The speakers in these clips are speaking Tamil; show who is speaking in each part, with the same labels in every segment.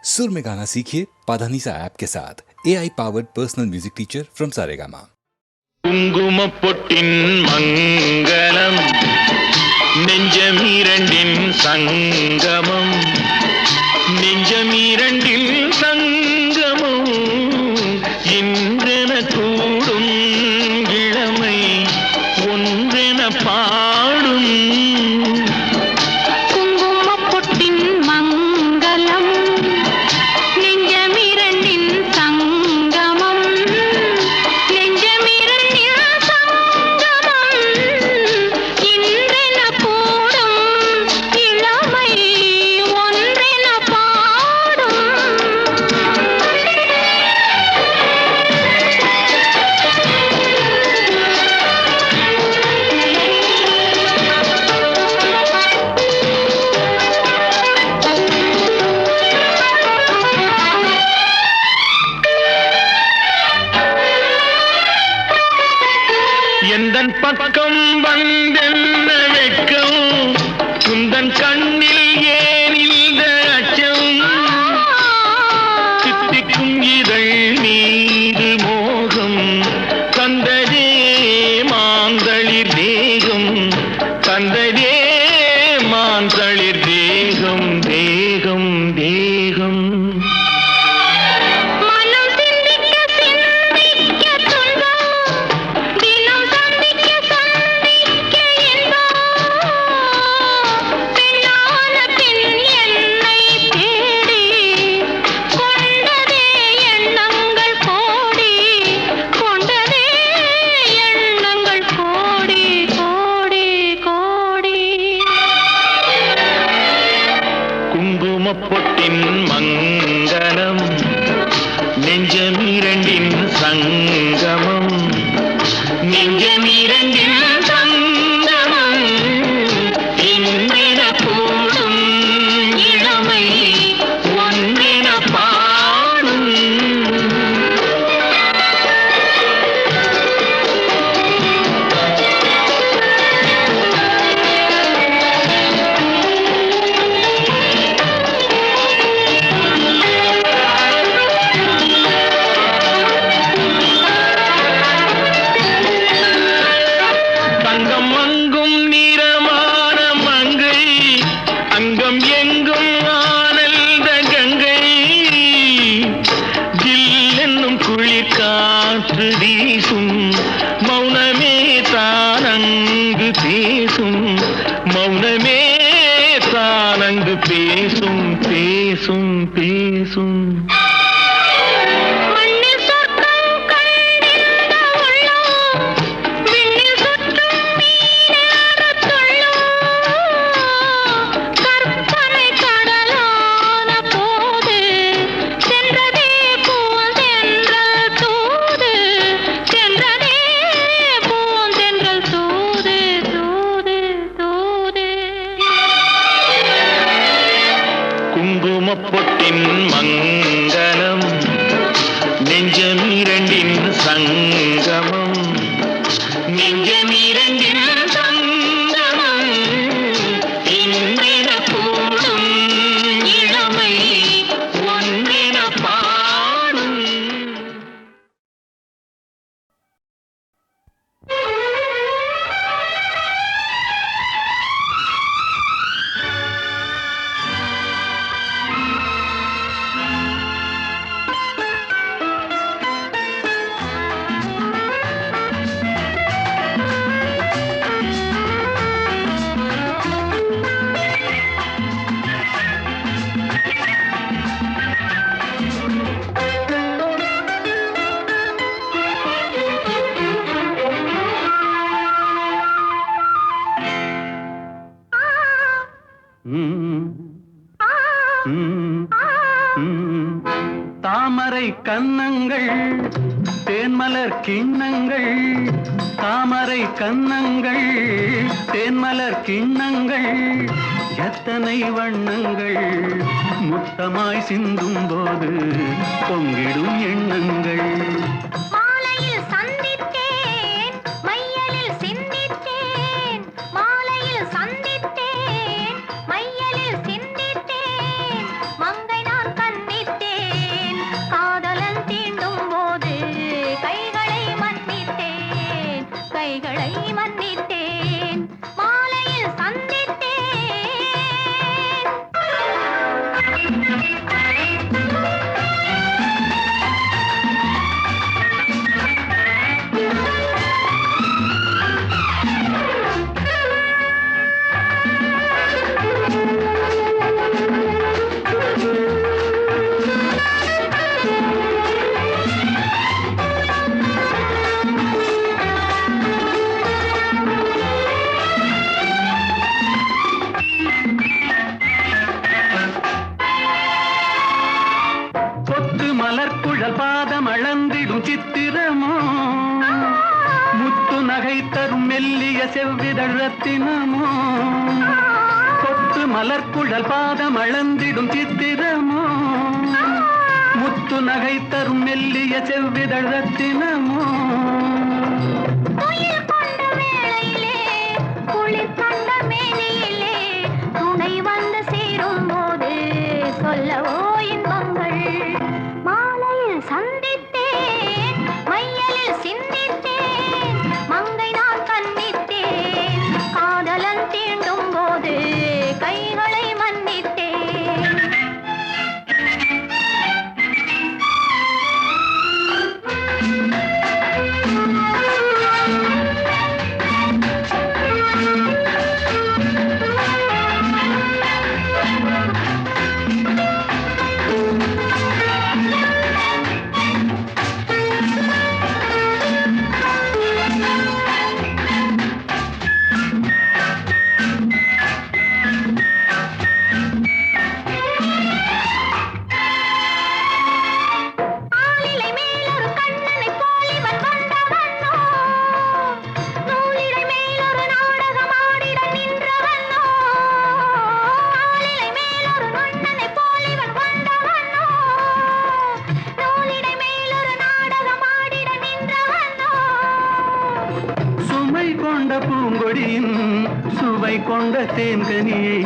Speaker 1: सुर में गाना सीखिए पाधानीसा ऐप के साथ AI powered personal music teacher from Saregama.
Speaker 2: குங்குமப்பொட்டின் மங்களம் நெஞ்சமீரண்டின் சங்கமம் நெஞ்சமீரண்டில் சங்கமம் இன்றென கூடும் இளமை ஒன்றென பாடும்
Speaker 3: குங்குமப்பொட்டின் மங்களம் நெஞ்சமிரண்டின் சங்கமம் நெஞ்சமிரண்டின் சங்கமம் இன்றென கூடும் இளமை ஒன்றென பாடும்.
Speaker 2: எந்தன் பக்கம் வந்தென்ன வெட்கம் குந்தன் கண்ணில் ஏன் இந்த அச்சம் சித்திக்கும் இதழ் மீது மோகம் தந்ததே மாந்தளிர் தேகம் தந்ததே மாந்தளிர் தேகம் தேகம் தேகம்
Speaker 3: மனம் சிந்திக்க சிந்திக்க துன்பம் தினம் சந்திக்க சந்திக்க இன்பம் பெண்ணான பெண் என்னை தேடி கொண்டதே எண்ணங்கள் கோடி கொண்டதே எண்ணங்கள் கோடி கோடி கோடி.
Speaker 2: குங்குமப்பொட்டின் மங்களம் நெஞ்சமீரண்டின் சங்கமம் நெஞ்சமீரண்டின் சங்கமம் இன்றென கூடும் இளமை ஒன்றென பாடும். தங்கம் அங்கும் நிறமான மங்கை அங்கம் எங்கும் ஆனந்த கங்கை ஜில் என்னும் குளிர் காற்று வீசும் மௌனமே தானங்கு பேசும் மௌனமே தானங்கு பேசும் பேசும் பேசும்.
Speaker 3: மண்ணில் சொர்க்கம் கண்டிருந்த உள்ளம் விண்ணில் சுற்றும் மீனாகத் துள்ளும். கற்பனை கடலான போது சென்றதே பூந்தென்றல் தூது சென்றதே பூந்தென்றல் தூது தூது தூது.
Speaker 2: குங்குமப்பொட்டின் மங்களம் நெஞ்சமீரண்டின் சங்கமம் நெஞ்சமீரண்டின் சங்கமம் இன்றென கூடும் இளமை ஒன்றென பாடும்.
Speaker 4: தாமரை கன்னங்கள் தேன்மலர் கிண்ணங்கள் தாமரை கன்னங்கள் தேன்மலர் கிண்ணங்கள் எத்தனை வண்ணங்கள் முத்தமாய் சிந்தும் போது பொங்கிடும் எண்ணங்கள்.
Speaker 3: மாலையில் சந்தித்தேன் மையலில் சிந்தித்தேன் மாலையில் சந்தித்தேன் மையலில் சிந்தித்தேன் மங்கை நான் கண்ணே
Speaker 4: மலர்குழல் பாதம் அளந்திடும் சித்திரமோ முத்து நகை தரும் மெல்லிய செவ்விதழ் ரத்தினமோ கொத்து மலர்குழல் பாதம் அளந்திடும் சித்திரமோ முத்து நகை தரும் மெல்லிய செவ்விதழ் ரத்தினமோ
Speaker 3: துயில் கொண்ட வேளையிலே குளிர் கண்ட மேனியிலே துணை வந்து சேரும் போது சொல்லவோ இன்பங்கள் சந்தித்தேன் மையலில் சிந்தித்தேன் மங்கை நான் கண்ணித்தேன் காதலன் தீண்டும் போது கைகளை மன்னித்தேன்
Speaker 4: பூங்கொடியின் சுவை கொண்ட தேன்கனியை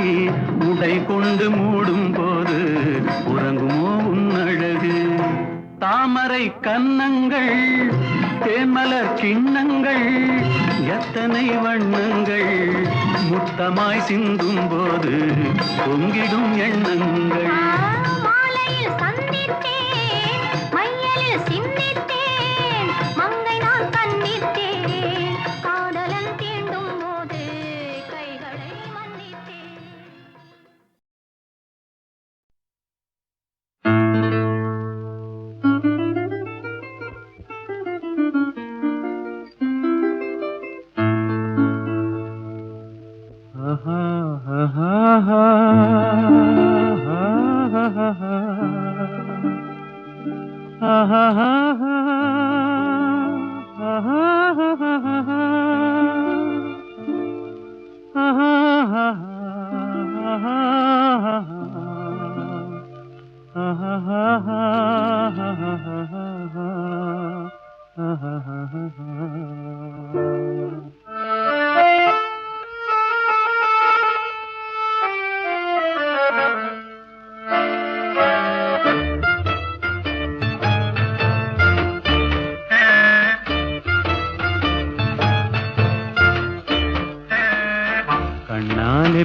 Speaker 4: உடை கொண்டு மூடும் போது உறங்குமோ உன் அழகு தாமரை கன்னங்கள் தேன்மலர் கிண்ணங்கள் எத்தனை வண்ணங்கள் முத்தமாய் சிந்தும் போது பொங்கிடும் எண்ணங்கள்
Speaker 3: மாலையில் சந்தித்தேன் மையலில் சிந்தித்தேன் மங்கை நான் கண்ணித்தேன் காதலன் தீண்டும் போது கைகளை மன்னித்தேன்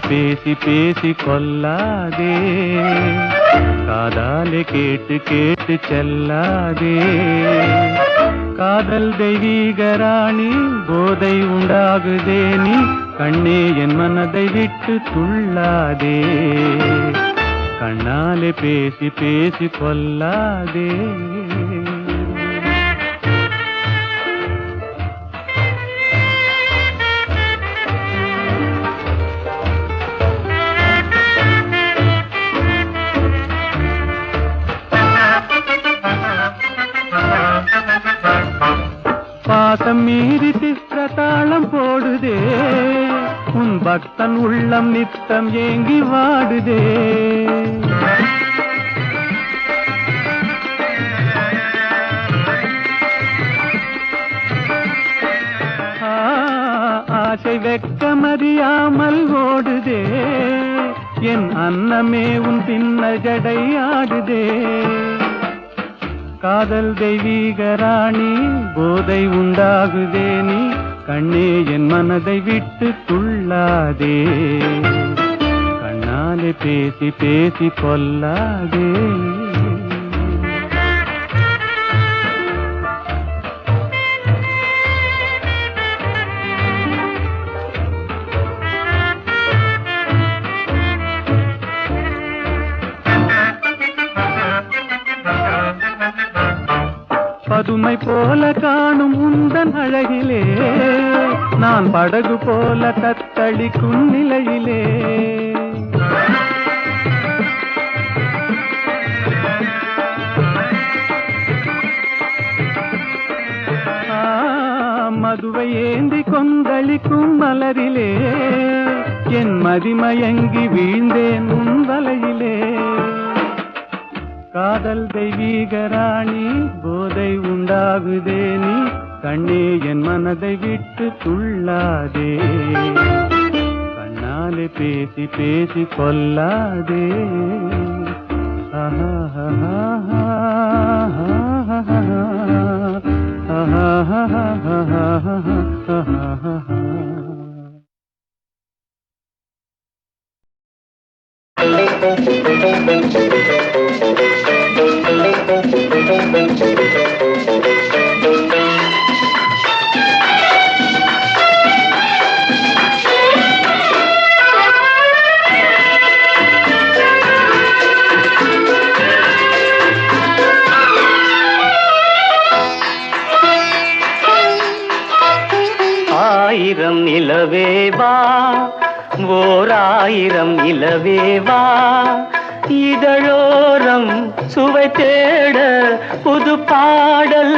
Speaker 4: பேசி பேசி கொல்லாதே காதாலே கேட்டு கேட்டு செல்லாதே காதல் தெய்வீக ராணி போதை உண்டாகுதே நீ கண்ணே என் மனதை விட்டு துள்ளாதே கண்ணாலே பேசி பேசி கொல்லாதே பாசம் மீறி திஸ்ரதாளம் போடுதே உன் பக்தன் உள்ளம் நித்தம் ஏங்கி வாடுதே ஆசை வெட்கமறியாமல் ஓடுதே என் அன்னமே உன் பின்ன ஜடை ஆடுதே காதல் தெய்வீக ராணி போதை உண்டாகுதே நீ கண்ணே என் மனதை விட்டு துள்ளாதே கண்ணா கண்ணாலே பேசி பேசி கொல்லாதே. பதுமை போல காணும் உந்தன் அழகிலே நான் படகு போல தத்தளிக்கும் நிலையிலே மதுவை ஏந்தி கொந்தளிக்கும் மலரிலே என் மதிமயங்கி வீழ்ந்தேன் உன் வலையிலே. காதல் தெய்வீக ராணி போதை உண்டாகுதே நீ கண்ணே என் மனதை விட்டு துள்ளாதே. கண்ணாலே பேசி பேசி கொல்லாதே.
Speaker 5: ஆயிரம் நிலவேவா ஓர் ஆயிரம் நிலவேவா இதழோரம் சுவை தேட புது பாடல்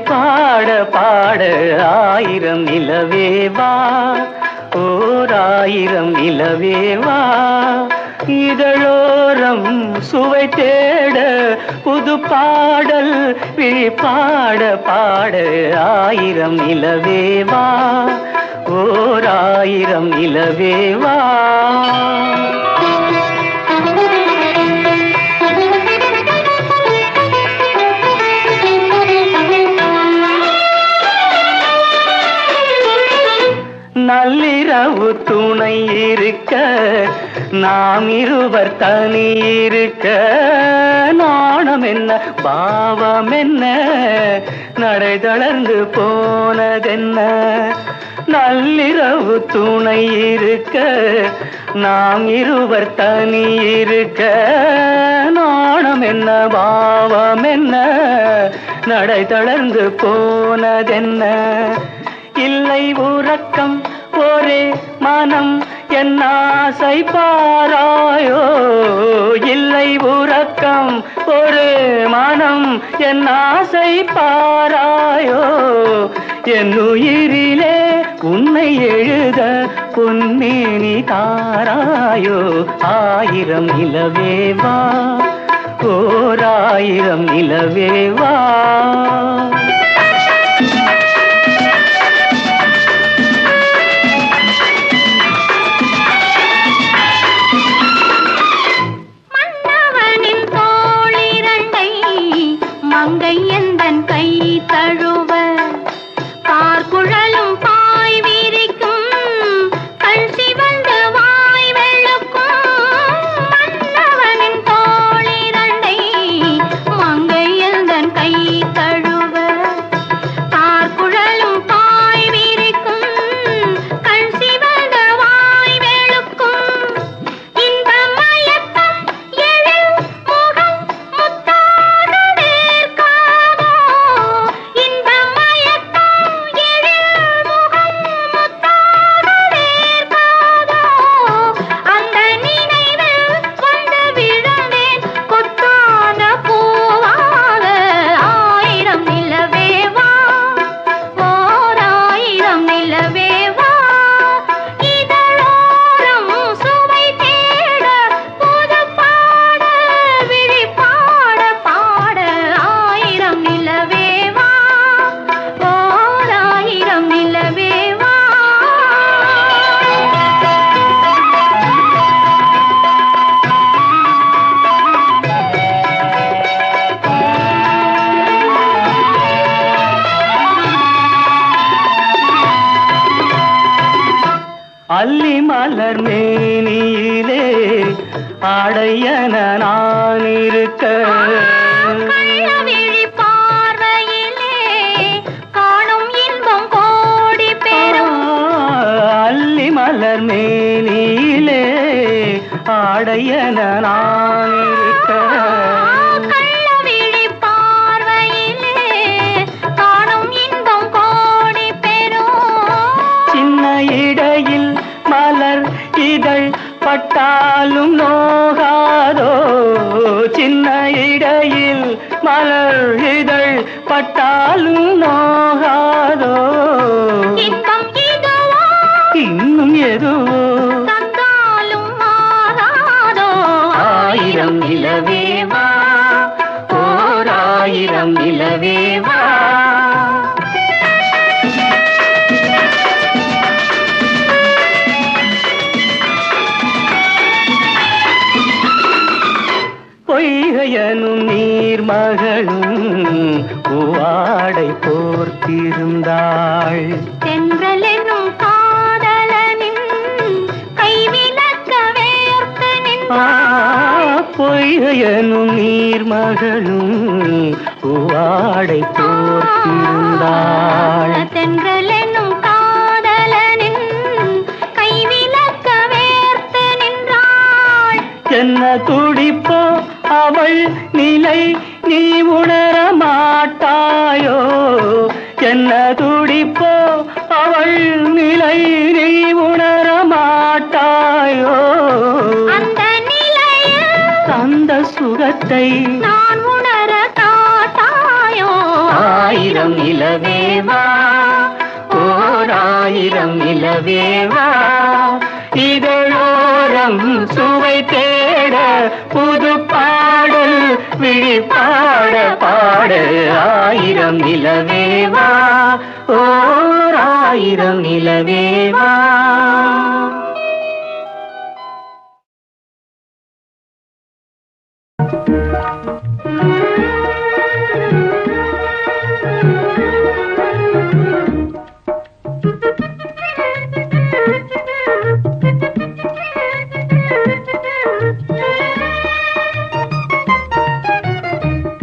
Speaker 5: பாட பாட. ஆயிரம் நிலவேவா ஓர் ஆயிரம் நிலவேவா இதழோரம் சுவை தேட புது பாடல் பாட பாட. ஆயிரம் நிலவேவா ஓர் ஆயிரம் நிலவேவா. நள்ளிரவு துணை இருக்க நாம் இருவர் தனி இருக்க நாணம் என்ன பாவம் என்ன நடை தளர்ந்து போனதென்ன. நள்ளிரவு துணை இருக்க நாம் இருவர் தனி இருக்க நாணம் என்ன பாவம் என்ன நடை தளர்ந்து போனதென்ன. இல்லை உறக்கம் ஒரே மனம் என் ஆசை பாராயோ. இல்லை உறக்கம் ஒரு மனம் என் ஆசை பாராயோ. என் உயிரிலே உன்னை எழுத பொன்னேனி தாராயோ. ஆயிரம் நிலவேவா ஓர் ஆயிரம் நிலவேவா.
Speaker 3: மங்கை எந்தன் கை தழுவ பார்க்குழலும் பாய் விரிக்கும் கண் சிவந்து வாய் வெளுக்கும் மன்னவனின் தோளிரண்டை மங்கை எந்தன் கை
Speaker 5: அல்லி மலர் மேனியிலே ஆடையன நான் இருக்க
Speaker 3: கள்ளவிழி பார்வையிலே காணும் இன்பம் கோடி பெறும்
Speaker 5: அல்லி மலர் மேனியிலே ஆடையன நான் இருக்க
Speaker 3: கள்ளவிழி பார்வையிலே காணும் இன்பம் கோடி பெறும்
Speaker 5: சின்ன இடையில் மலர் இதழ் பட்டாலும் நோகாதோ சின்ன இடையில் மலர் இதழ் பட்டாலும் நோகாதோ
Speaker 3: இன்பம் இதுவோ
Speaker 5: இன்னும் எதுவோ
Speaker 3: தந்தாலும் மாறாதோ
Speaker 5: ஆயிரம் நிலவேவா ஓர் ஆயிரம் நிலவேவா பொய்கையனும் நீர்மகளும் பூவாடை போர்த்திருந்தாள்
Speaker 3: தென்றல் என்னும் காதலனின் கைவிலக்க வேர்த்து நின்றாள்
Speaker 5: பொய்கையனும் நீர்மகளும் பூவாடை போர்த்திருந்தாள்
Speaker 3: தென்றல் என்னும் காதலனின் கைவிலக்க வேர்த்து நின்றாள்
Speaker 5: என்ன துடிப்போ அவள் நிலை நீ உணர மாட்டாயோ என்ன துடிப்போ அவள் நிலை நீ உணர மாட்டாயோ
Speaker 3: அந்த நிலையில்
Speaker 5: அந்த சுகத்தை
Speaker 3: நான் உணர காட்டாயோ
Speaker 5: ஆயிரம் நிலவேவா ஓர் ஆயிரம் நிலவேவா இதழோரம் சுவை தேட புது பாடல் விழி பாட பாட ஆயிரம் நிலவேவா ஓர் ஆயிரம் நிலவேவா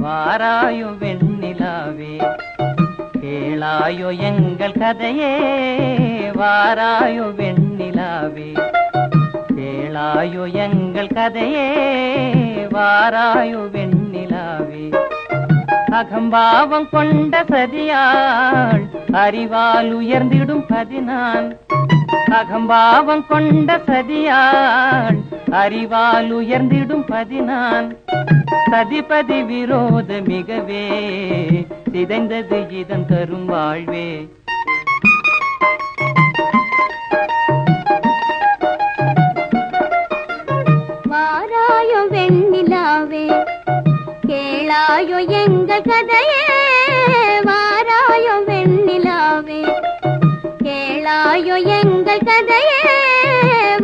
Speaker 6: வாராயோ வெண்ணிலாவே கேளாயோ எங்கள் கதையே வாராயோ வெண்ணிலாவே கேளாயோ எங்கள் கதையே வாராயோ வெண்ணிலாவே அகம்பாவம் கொண்ட சதியாள் அறிவால் உயர்ந்திடும் பதினான் அகம்பாவம் கொண்ட சதியாள் அறிவால் உயர்ந்திடும் பதினான் சதிபதி விரோத மிகவே சிதைந்தது இதன் தரும் வாழ்வே
Speaker 3: வாராயோ வெண்ணிலாவே கேளாயோ எங்கள் கதையே வாராயோ வெண்ணிலாவே கேளாயோ எங்கள் கதையே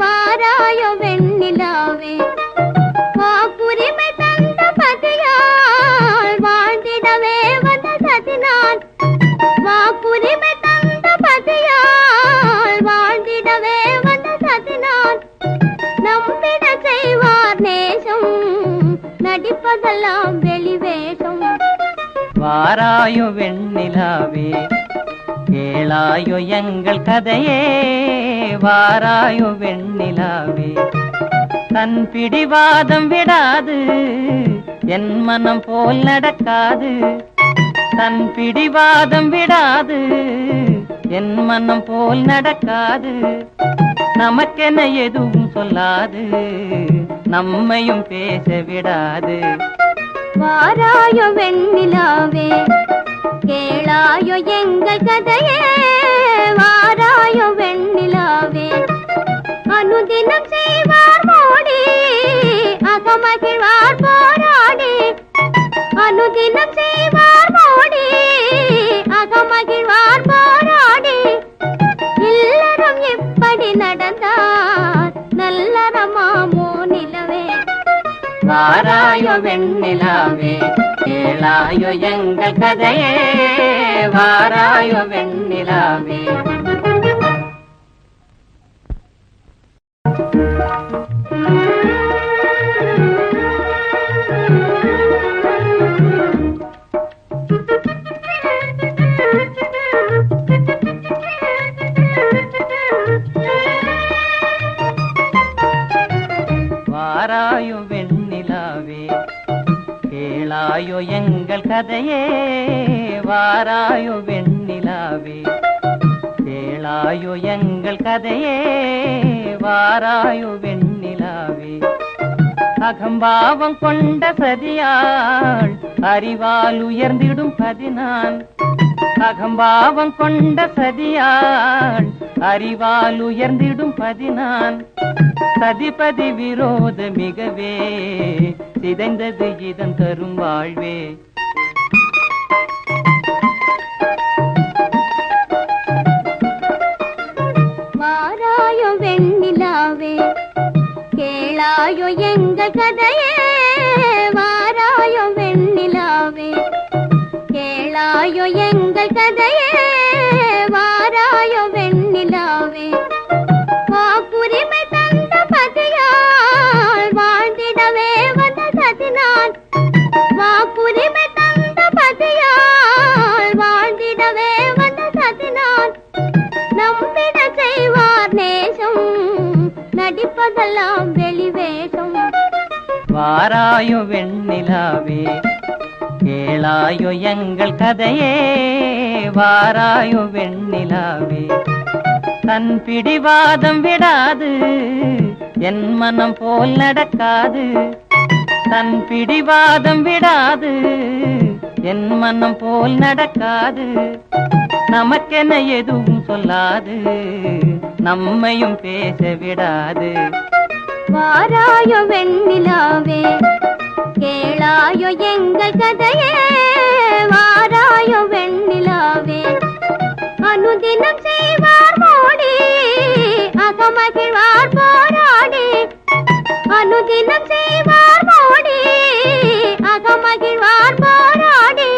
Speaker 3: வாராயோ வெண்ணிலாவே வாக்குரிமை தந்த பதியால் வாழ்ந்திடவே வந்த சதினான் வாக்குரிமை தந்த பதியால் வாழ்ந்திடவே வந்த சதினான் நம்பிட செய்வார் நேசம் நடிப்பதெல்லாம் வெளிவேஷம்
Speaker 6: வாராயோ வெண்ணிலாவே கேளாயோ எங்கள் கதையே வாராயோ வெண்ணிலாவே தன் பிடிவாதம் விடாது என் மனம் போல் நடக்காது தன் பிடிவாதம் விடாது என் மனம் போல் நடக்காது நமக்கென எதுவும் சொல்லாது நம்மையும் பேச விடாது
Speaker 3: வாராயோ வெண்ணிலாவே கேளாயோ எங்கள் கதையே வாராயோ வெண்ணிலாவே அனுதினம் செய்வார் மோடி அகமகிழ்வார் போராடி அனுதினம் செய்வார் மோடி அகமகிழ்வார் போராடி இல்லறம் இப்படி நடந்தார் நல்லறமாமோ நிலவே
Speaker 6: வாராயோ வெண்ணிலாவே கேளாயோ எங்கள் கதையே வாராயோ வெண்ணிலாவே வாராயோ வெண்ணிலாவே கேளாயோ எங்கள் கதையே வாராயோ வெண்ணிலாவே கேளாயோ எங்கள் கதையே வாராயோ வெண்ணிலாவே அகம்பாவம் கொண்ட சதியாள் அறிவால் உயர்ந்திடும் பதினான் அகம்பாவம் கொண்ட சதியாள் அறிவால் உயர்ந்திடும் பதினான் சதிபதி விரோத மிகவே சிதைந்தது இதன் தரும் வாழ்வே
Speaker 3: வாராயோ வெண்ணிலாவே கேளாயோ எங்கள் கதையே வாராயோ வெண்ணிலாவே கேளாயோ எங்கள் கதையே வாராயோ வெண்ணிலாவே வாக்குரிமை தந்த பதியால் வாழ்ந்திடவே வந்த சதினான் வாக்குரிமை தந்த பதியால் வாழ்ந்திடவே வந்த சதினான் நம்பிட செய்வார் நேசம் நடிப்பதெல்லாம் வெளிவேஷம்
Speaker 6: வாராயோ வெண்ணிலாவே கேளாயோ எங்கள் கதையே வாராயோ வெண்ணிலாவே தன் பிடிவாதம் விடாது என் மனம் போல் நடக்காது தன் பிடிவாதம் விடாது என் மனம் போல் நடக்காது நமக்கென எதுவும் சொல்லாது நம்மையும் பேச விடாது
Speaker 3: வாராயோ வெண்ணிலாவே கேளாயோ எங்கள் கதையே வாராயோ வெண்ணிலாவே அனுதினம் செய்வார் மோடி அகமகிழ்வார் போராடி அனுதினம் செய்வார் மோடி அகமகிழ்வார் போராடி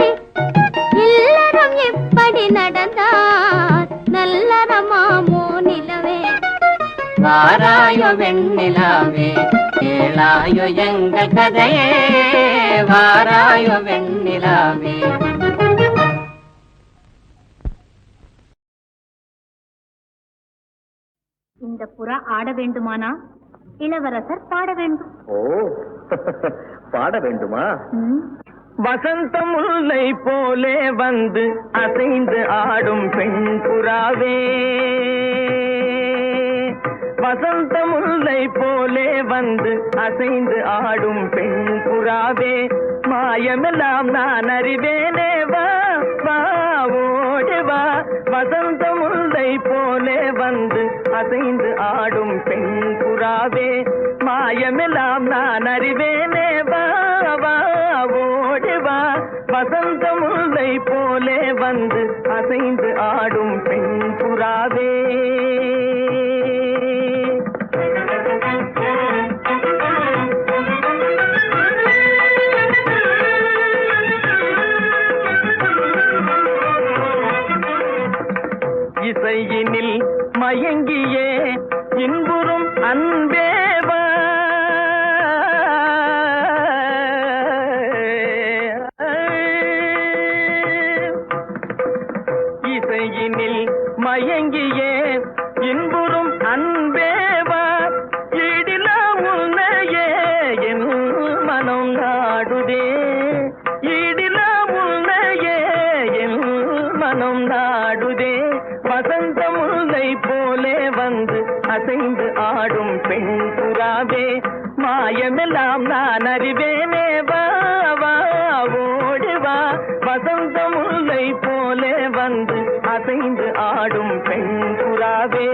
Speaker 3: இல்லறம் எப்படி நடந்தார் நல்லறமாமோ நிலவே
Speaker 6: வாராயோ வெண்ணிலாவே கேளாயோ எங்கள் கதையே வாராயோ வெண்ணிலாவே
Speaker 3: இந்த புறா ஆட வேண்டுமானா இளவரசர் பாட வேண்டும்.
Speaker 5: ஓ பாட வேண்டுமா? வசந்த முல்லை போலே வந்து அசைந்து ஆடும் பெண் புறாவே வசந்த முல்லை போலே வந்து அசைந்து ஆடும் பெண் புறாவே மாயமெல்லாம் நான் அறிவேனே வா வா ஓடி வா வசந்த முல்லை போலே வந்து அசைந்து ஆடும் பெண் புறாவே மாயமெல்லாம் நான் அறிவேனே வா வா ஓடி வா வசந்த முல்லை போலே வந்து அசைந்து ஆடும் பெண் புறாவே இசையினில் மயங்கியே இன்புறும் அன்பேவா இசையினில் மயங்கியே இன்புறும் அன்பேவா ஈடிலா உன்னையே என் மனம் நாடுதே ஈடிலா உன்னையே என் மனம் நாடுதே வசந்த முல்லை போலே வந்து அசைந்து ஆடும் பெண் புறாவே மாயமெல்லாம் நான் அறிவேனே வா வா ஓடி வா வசந்த முல்லை போலே வந்து அசைந்து ஆடும் பெண் புறாவே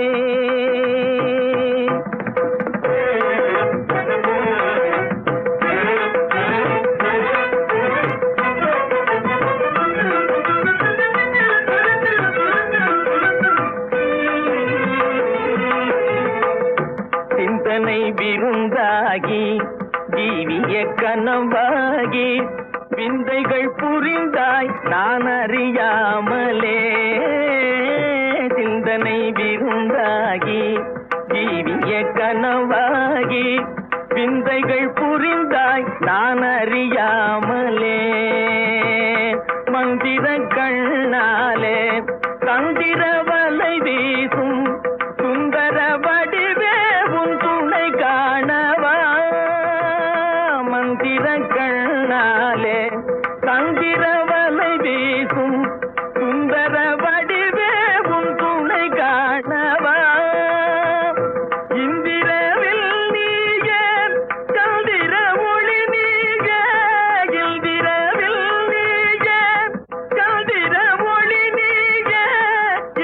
Speaker 5: சிந்தனை விருந்தாகி ஜீவிய கனவாகி விந்தைகள் புரிந்தாய் நான் அறியாமலே சிந்தனை விருந்தாகி ஜீவிய கனவாகி விந்தைகள் புரிந்தாய் நான் அறியாமலே மந்திர கண்ணாலே தந்திர வலை வீசும் சுந்தர வடிவே உன் துணை காணவா மந்திர கண்ணாலே தந்திர வலை வீசும் சுந்தர வடிவே உன் துணை காணவா இந்திரவில் நீயே சந்திர ஒளி நீயே இந்திரவில் நீயே சந்திர ஒளி நீயே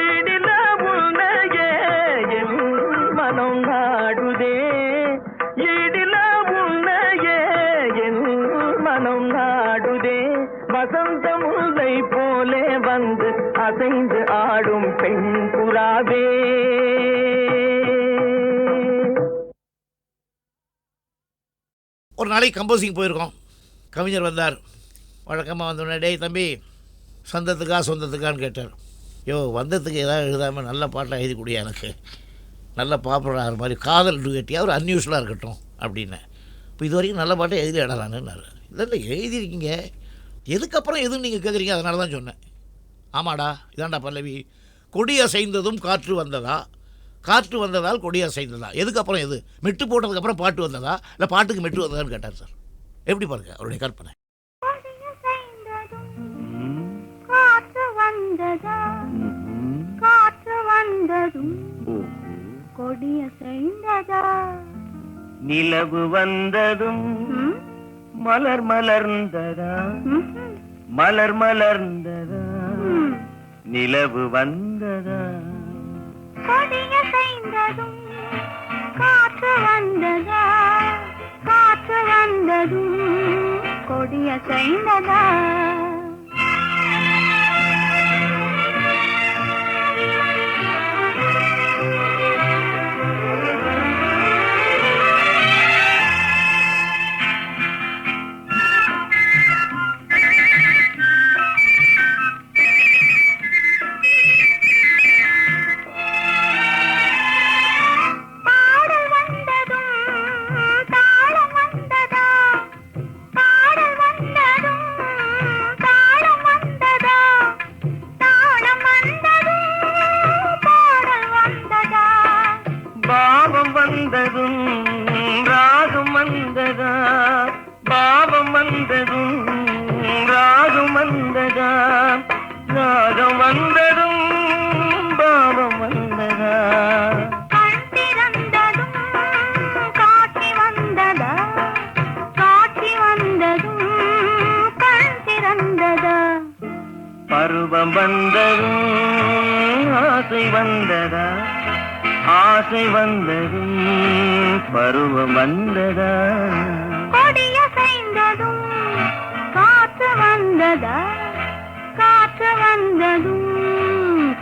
Speaker 5: இடில உன்னையே என் மனம் நாடுதே இடில உன்னையே என் மனம் நாடுதே வசந்த முல்லை போலே வந்து அசைந்து ஆடும் பெண் புறாவே
Speaker 7: ஒரு நாளைக்கு கம்போசிங் போயிருக்கோம். கவிஞர் வந்தார். வழக்கமாக வந்தோடனே டேய் தம்பி சொந்தத்துக்கா சொந்தத்துக்கான்னு கேட்டார். யோ வந்ததுக்கு ஏதாவது எழுதாமல் நல்ல பாட்டை எழுதி கொடுயா எனக்கு, நல்ல பாப்புலர் ஆகிற மாதிரி காதல் டுகட்டியாக ஒரு அன்யூஸ்வலாக இருக்கட்டும் அப்படின்னேன். இப்போ இது வரைக்கும் நல்ல பாட்டை எழுதி இடலான்னு. இல்லை எழுதியிருக்கீங்க, எதுக்கப்புறம் எதுவும் நீங்கள் கேட்குறீங்க, அதனால தான் சொன்னேன். ஆமாடா இதாண்டா பல்லவி, கொடி அசைந்ததும் காற்று வந்ததா, காற்று வந்ததால் கொடி அசைந்ததா, எதுக்கப்புறம் எது, மெட்டு போட்டதுக்கப்புறம் பாட்டு வந்ததா இல்லை பாட்டுக்கு மெட்டு வந்ததான்னு கேட்டார் சார். எப்படி பாருங்க அவருடைய கற்பனை.
Speaker 3: காற்று வந்ததா, காற்று வந்ததும் கொடிய செய்ததா,
Speaker 5: நிலவு வந்ததும் மலர் மலர்ந்ததா, மலர் மலர்ந்ததா, நிலவு வந்ததா,
Speaker 3: கொடிய செய்ததும் காற்று வந்ததா, காற்று வந்ததும் கொடிய செய்ததா.
Speaker 5: பருவம் வந்ததும் ஆசை வந்ததா, ஆசை வந்ததும் பருவம் வந்ததா,
Speaker 3: கொடிய செய்ததும் காற்று வந்ததா, காற்று வந்ததும்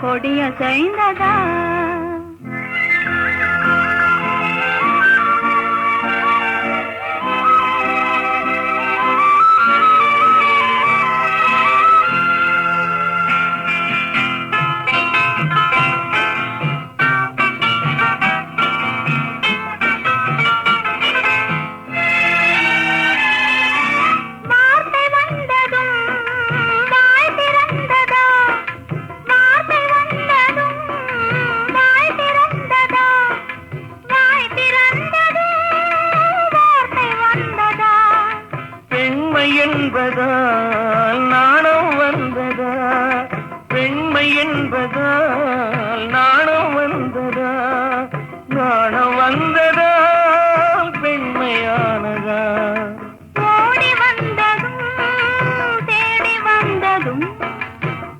Speaker 3: கொடிய செய்ததா.
Speaker 5: என்பதால் நாணம் வந்ததா, பெண்மை என்பதால் நாணம் வந்ததா, நாணம் வந்ததால் பெண்மையானதா,
Speaker 3: ஓடி வந்ததும் தேடி வந்ததும்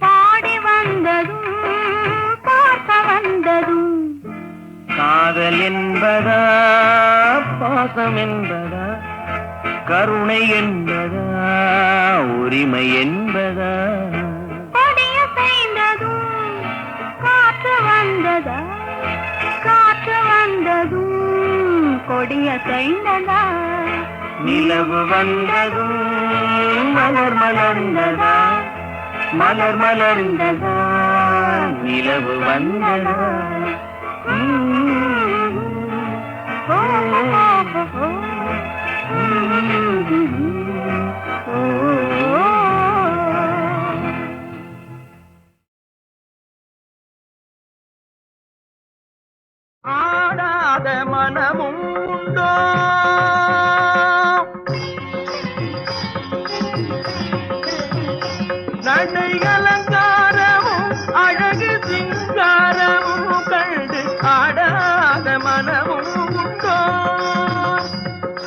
Speaker 3: பாடி வந்ததும் பார்க்க வந்ததும்,
Speaker 5: காதல் என்பதா பாசம் என்பதா, கருணை என்பதா உரிமை என்பதா,
Speaker 3: கொடிய செய்ததும் காற்று வந்ததா, காற்று வந்ததும் கொடிய செய்ததா,
Speaker 5: நிலவு வந்ததும் மலர் மலர்ந்ததா, மலர் மலர்ந்ததா, நிலவு வந்ததா. ஆடாத மனமும் உண்டோ நடை அலங்காரமும் அழகு சிங்காரமும் கண்டு ஆடாத மனமும் உண்டோ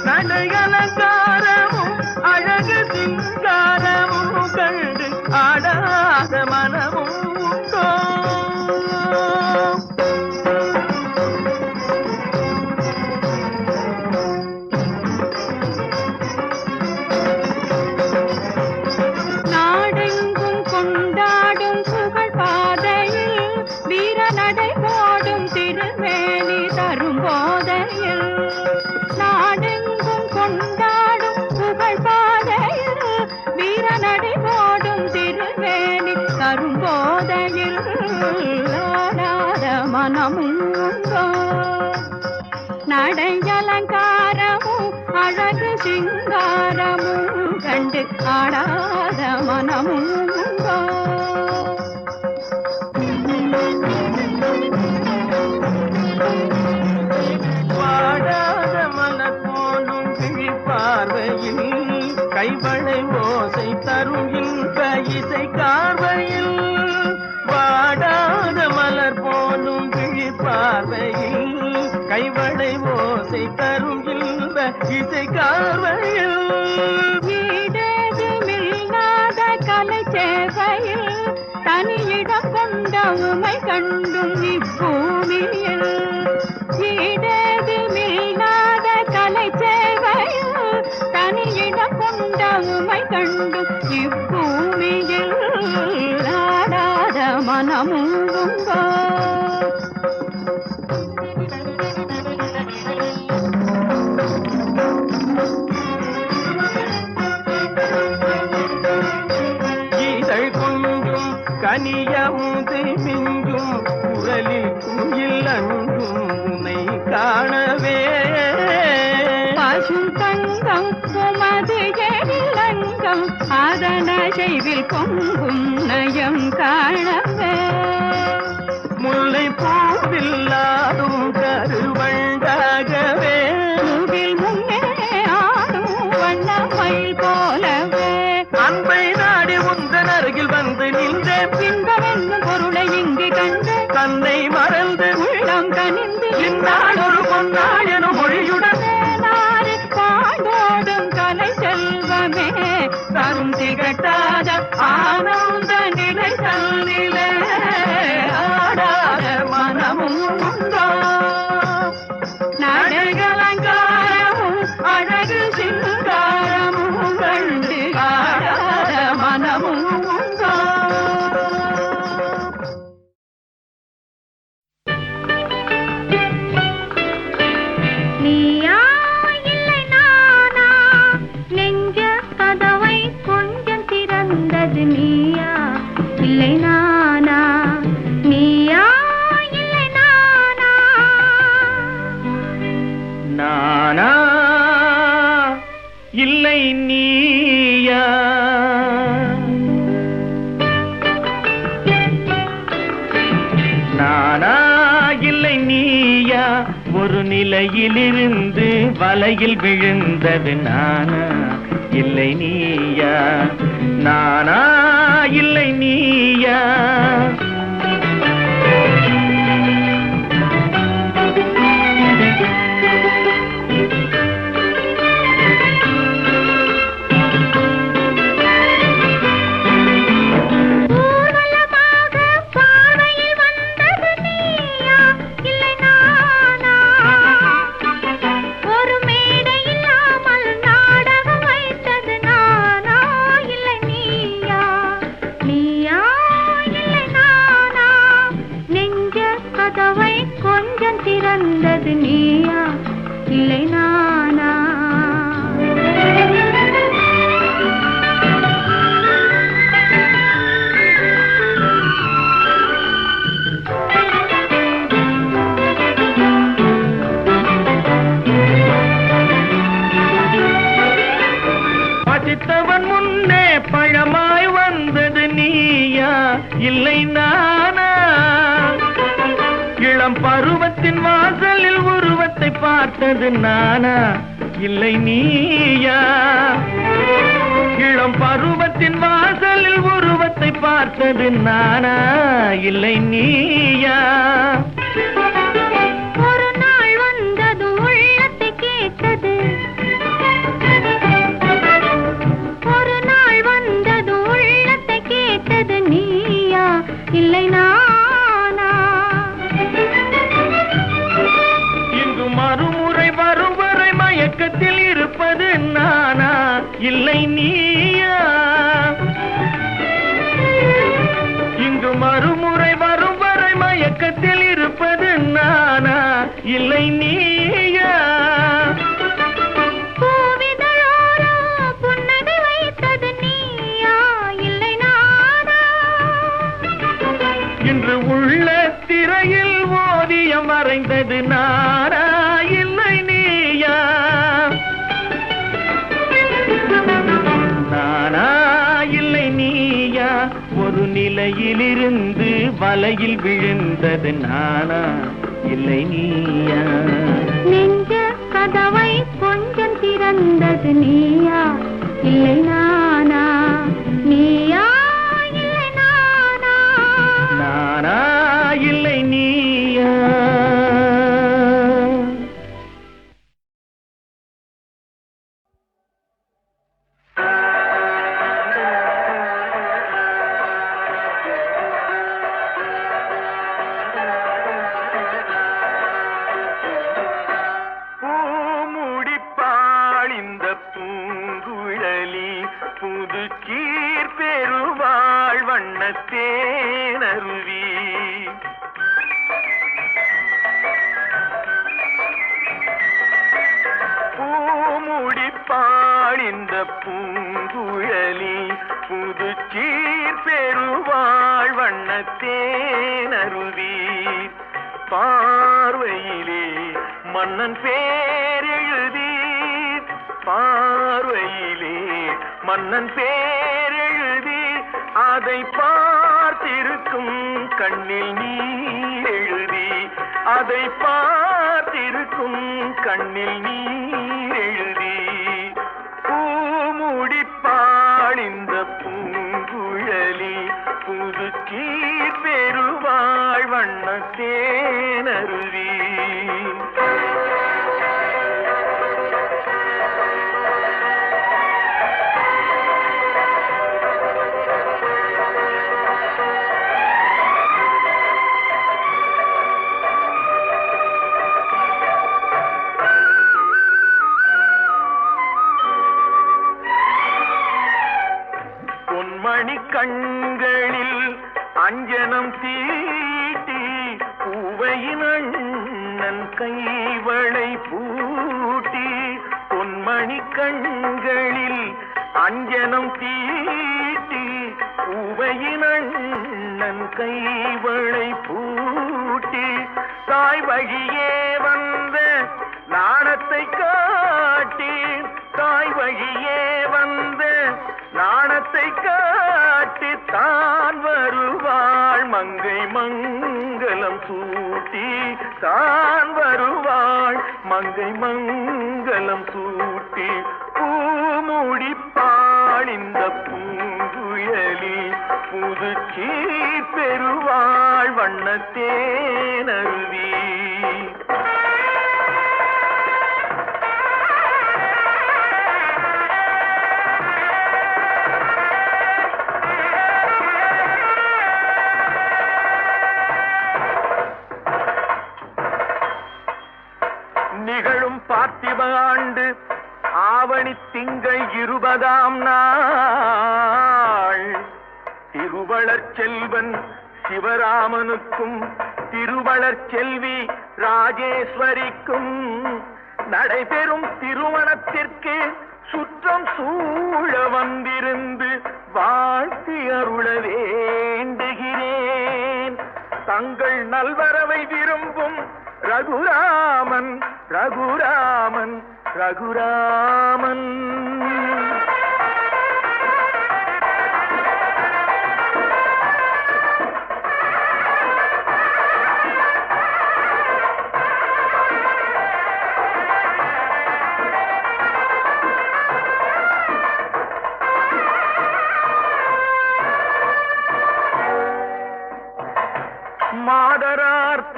Speaker 5: நடை அலங்காரமும் அழகு சிங்காரமும் கண்டு ஆடாத மனமும் உண்டோ
Speaker 6: நடையலங்காரமும் அழகு சிங்காரமும் கண்டு ஆடாத மனமும்
Speaker 5: வாடாத மலர் போலும் கிழிப்பார்வையில் கைவளை ஓசை தரும் இன்ப இசை கார்வையில் வாடாத மலர் போலும் கிழிப்பார்வையில் கைவளை ஓசை தரும் இன்ப இசை கார்வையில்
Speaker 6: ஈடேதுமில்லாத கலை சேவையில் தனியிடம் கொண்ட உமை கண்டும் இப்பூமியில் ஈடேதுமில்லாத கலை சேவையில் தனியிடம் கொண்ட உமை கண்டும் இப்பூமியில் ஆடாத மனமும் உண்டோ
Speaker 5: கனியமுது மிஞ்சும் குரலில் குயில் அன்பும் உன்னை காணவே
Speaker 6: பசும் தங்கம் உமது எழிலங்கம் அதன செய்வில் பொங்கும் நயம் காணவே
Speaker 5: முல்லை பூவில்லாதும் கருவண்டாகவே
Speaker 6: பூவில் முன்னே ஆடும் வண்ணமயில் போலவே
Speaker 5: அன்பை நாடி உந்தன் அருகில் வந்து நின்ற
Speaker 6: இன்பம் என்னும் பொருளை இங்கு கண்டு
Speaker 5: தன்னை மறந்து
Speaker 6: உள்ளம் கனிந்து
Speaker 5: இந்நாள் ஒரு பொன்னாயனும் மொழியுடன்
Speaker 6: பாடோடும் கலை செல்வமே தரும் திகட்டாத ஆனந்த நிலை தன்னிலே ஆடாத மனமும் உண்டோ நடையலங்காரமும் அழகு சிங்காரமும் கண்டு ஆடாத மனமும் உண்டோ
Speaker 3: நீயா இல்லை நானா நெஞ்ச கதவை கொஞ்சம் திறந்தது நீயா இல்லை நானா நீயா இல்லை நானா
Speaker 5: நானா இல்லை நீயா நானா இல்லை நீயா ஒரு நிலையிலிருந்து வலையில் விழுந்தது நானா இல்லை நீயா நானா இல்லை நீயா
Speaker 3: ஊர்வலமாக பார்வையில் வந்தது நீயா இல்லை நானா ஒரு மேடை இல்லாமல் நாடகம் வைத்தது நானா இல்லை நீயா நீயா இல்லை நானா நெஞ்ச கதவை கொஞ்சம் திறந்தது நீயா இல்லை நானா
Speaker 5: முன்னே பழமாய் வந்தது நீயா இல்லை நானா? இளம் பருவத்தின் வாசலில் உருவத்தை பார்த்தது நானா இல்லை நீயா? இளம் பருவத்தின் வாசலில் உருவத்தை பார்த்தது நானா இல்லை நீயா?
Speaker 3: ஒரு நாள் வந்தது உள்ளத்தை கேட்டது, ஒரு நாள் வந்தது உள்ளத்தை கேட்டது நீயா இல்லை நானா?
Speaker 5: இங்கு மறுமுறை வரும் வரை மயக்கத்தில் இருப்பது நானா இல்லை நீயா? இங்கு மறுமுறை வரும் வரை மயக்கத்தில் இருப்பது நானா இல்லை நீயா?
Speaker 3: பூவிதழோரோ புன்னகை வைத்தது நீயா இல்லை நானா?
Speaker 5: இன்று உள்ள திரையில் ஓவியம் வரைந்தது நானா இல்லை நீயா? நானா இல்லை நீயா? ஒரு நிலையிலிருந்து வலையில் விழுந்தது நானா இல்லை நீயா?
Speaker 3: நெஞ்ச கதவை கொஞ்சம் திறந்தது நீயா இல்லை நானா? நீயா இல்லை நானா?
Speaker 5: நானா இல்லை நீயா? பூமுடிப்பாள் இந்த பூங்குழலி புது சீர் பெறுவாள் வண்ணத்தேனருவி. பூமுடிப்பாள் இந்த பூங்குழலி புது சீர் பெறுவாள் வண்ணத்தேனருவி. பார்வையிலே மன்னன் பேரெழுதி, பார்வையிலே மன்னன் பேரெழுதி, அதை பார்த்திருக்கும் கண்ணில் நீர் எழுதி, அதை பார்த்திருக்கும் கண்ணில் நீர் எழுதி. பூமுடிப்பாள் இந்த பூங்குழலி புது சீர் பெறுவாள் வண்ணத்தேனருவி. பொன்மணி கண்களில் அஞ்சனம் தீட்டி பூவையின் அண்ணன் கைவளை பூட்டி. பொன்மணி கண்களில் அஞ்சனம் தீட்டி பூவையின் அண்ணன் கைவளை பூட்டி. தாய் வழியே வந்த நாணத்தை காட்டி, தாய் வழியே வந்த நாணத்தை காட்டி தான் வருவாள் மங்கை மங்கலம் சூட்டி, தான் வருவாள் மங்கை மங்கலம் சூட்டி. பூமுடிப்பாள் இந்த பூங்குழலி புது சீர் பெறுவாள் வண்ணத்தேனருவி. நிகழும் பார்த்திப ஆண்டு ஆவணி திங்கள் 20ஆம் நாள் திருவளர் செல்வன் சிவராமனுக்கும் திருவளர் செல்வி ராஜேஸ்வரிக்கும் நடைபெறும் திருமணத்திற்கு சுற்றம் சூழ வந்திருந்து வாழ்த்தி அருள வேண்டுகிறேன். தங்கள் நல்வரவை விரும்பும் ரகுராமன் ரகுராமன் ரகுராமன்.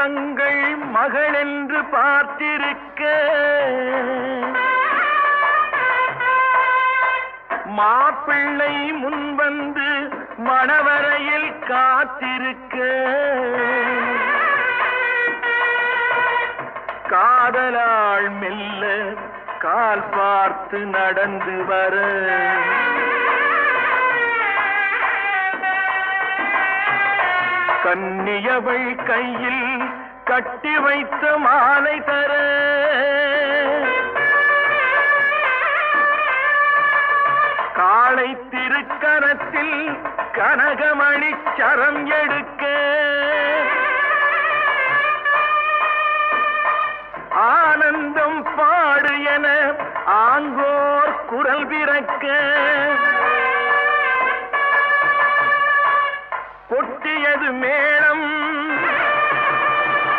Speaker 5: தங்கள் மகள் என்று பார்த்திருக்க மாப்பிள்ளை முன்வந்து மணவரையில் காத்திருக்க காதலாள் மெல்ல கால் பார்த்து நடந்து வர கன்னியவள் கையில் கட்டி வைத்த மாலை தர காளை திருக்கரத்தில் கனகமணி சரம் எடுக்க ஆனந்தம் பாடு என ஆங்கோர் குரல் பிறக்க கொட்டியது மேளம்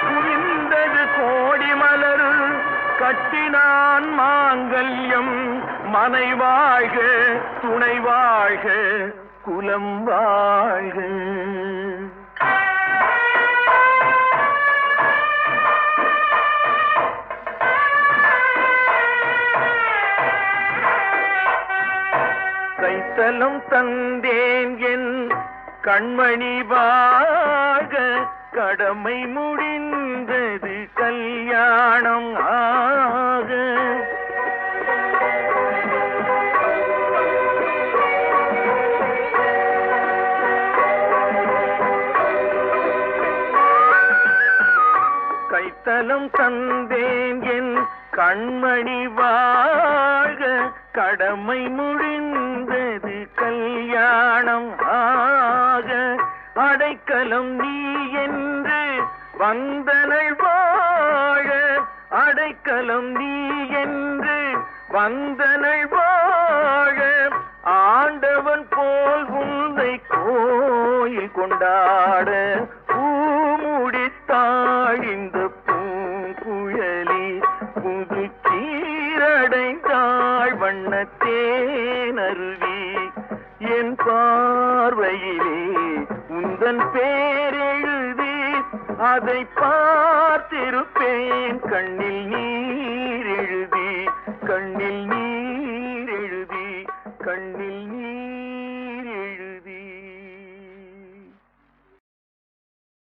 Speaker 5: குவிந்தது கோடி மலர் கட்டினான் மாங்கல்யம் மனை வாழ்க துணை வாழ்க குலம் வாழ்க கைத்தலம் தந்தேன் என் கண்மணி வாழ்க கடமை முடிந்தது கல்யாணம் ஆக கைத்தலம் தந்தேன் என் கண்மணி வாழ்க கடமை முடிந்தது கல்யாணம் ஆக அடைக்கலம் நீ என்று வந்தனள் வாழ அடைக்கலம் நீ என்று வந்தனள் வாழ ஆண்டவன் போல் உன்னை கோயில் கொண்டாட பூமுடித்தாள் இந்த பூங்குழலி புது சீரடைந்தாள் வண்ணத்தேனருவி என் பார்வையிலே உந்தன் பேரெழுதி அதை பார்த்திருப்பேன் கண்ணில் நீ